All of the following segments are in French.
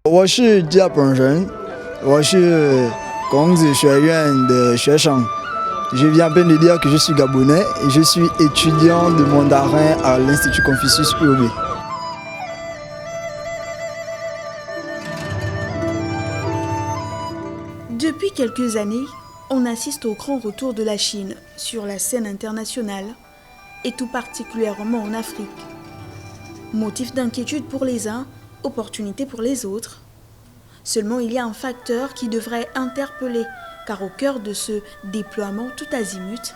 我是日本人，我是孔子学院的学生。Je viens à peine de dire que je suis gabonais et je suis étudiant de mandarin à l'Institut Confucius UOB. Depuis quelques années, on assiste au grand retour de la Chine sur la scène internationale et tout particulièrement en Afrique. Motif d'inquiétude pour les uns, opportunité pour les autres. Seulement il y a un facteur qui devrait interpeller, car au cœur de ce déploiement tout azimut,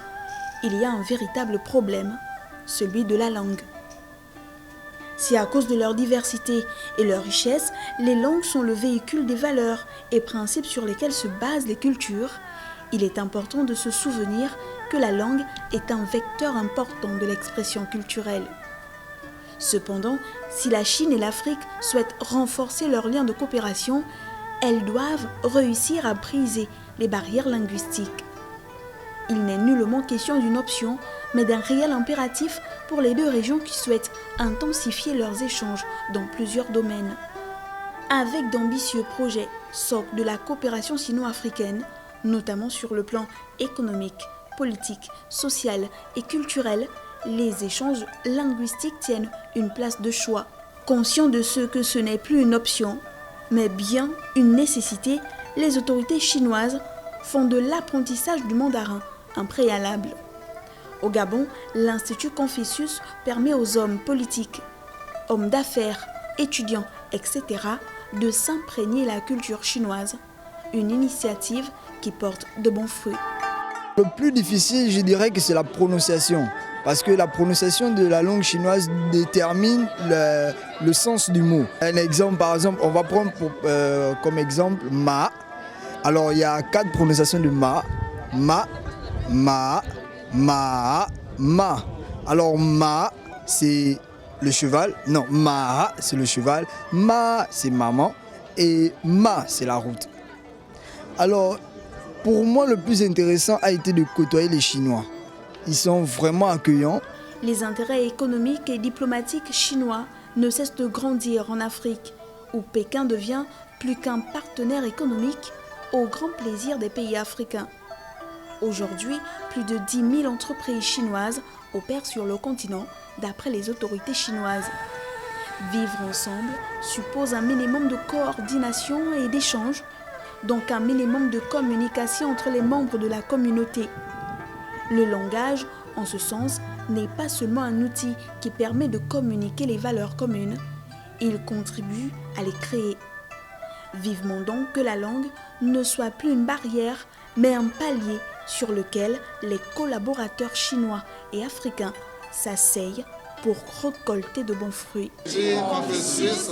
il y a un véritable problème, celui de la langue. Si à cause de leur diversité et leur richesse, les langues sont le véhicule des valeurs et principes sur lesquels se basent les cultures, il est important de se souvenir que la langue est un vecteur important de l'expression culturelle. Cependant, si la Chine et l'Afrique souhaitent renforcer leurs liens de coopération, elles doivent réussir à briser les barrières linguistiques. Il n'est nullement question d'une option, mais d'un réel impératif pour les deux régions qui souhaitent intensifier leurs échanges dans plusieurs domaines. Avec d'ambitieux projets socles de la coopération sino-africaine, notamment sur le plan économique, politique, social et culturel, les échanges linguistiques tiennent une place de choix. Conscients de ce que ce n'est plus une option, mais bien une nécessité, les autorités chinoises font de l'apprentissage du mandarin un préalable. Au Gabon, l'Institut Confucius permet aux hommes politiques, hommes d'affaires, étudiants, etc. de s'imprégner la culture chinoise, une initiative qui porte de bons fruits. Le plus difficile, je dirais que c'est la prononciation. Parce que la prononciation de la langue chinoise détermine le sens du mot. Un exemple, par exemple, on va prendre comme exemple ma. Alors il y a 4 prononciations de ma. Ma, ma, ma. Alors ma, c'est le cheval. Non, ma, c'est le cheval. Ma, c'est maman. Et ma, c'est la route. Alors, pour moi, le plus intéressant a été de côtoyer les Chinois. Ils sont vraiment accueillants. Les intérêts économiques et diplomatiques chinois ne cessent de grandir en Afrique, où Pékin devient plus qu'un partenaire économique au grand plaisir des pays africains. Aujourd'hui, plus de 10 000 entreprises chinoises opèrent sur le continent, d'après les autorités chinoises. Vivre ensemble suppose un minimum de coordination et d'échange, donc un minimum de communication entre les membres de la communauté. Le langage, en ce sens, n'est pas seulement un outil qui permet de communiquer les valeurs communes, il contribue à les créer. Vivement donc que la langue ne soit plus une barrière, mais un palier sur lequel les collaborateurs chinois et africains s'asseyent pour récolter de bons fruits. Confucius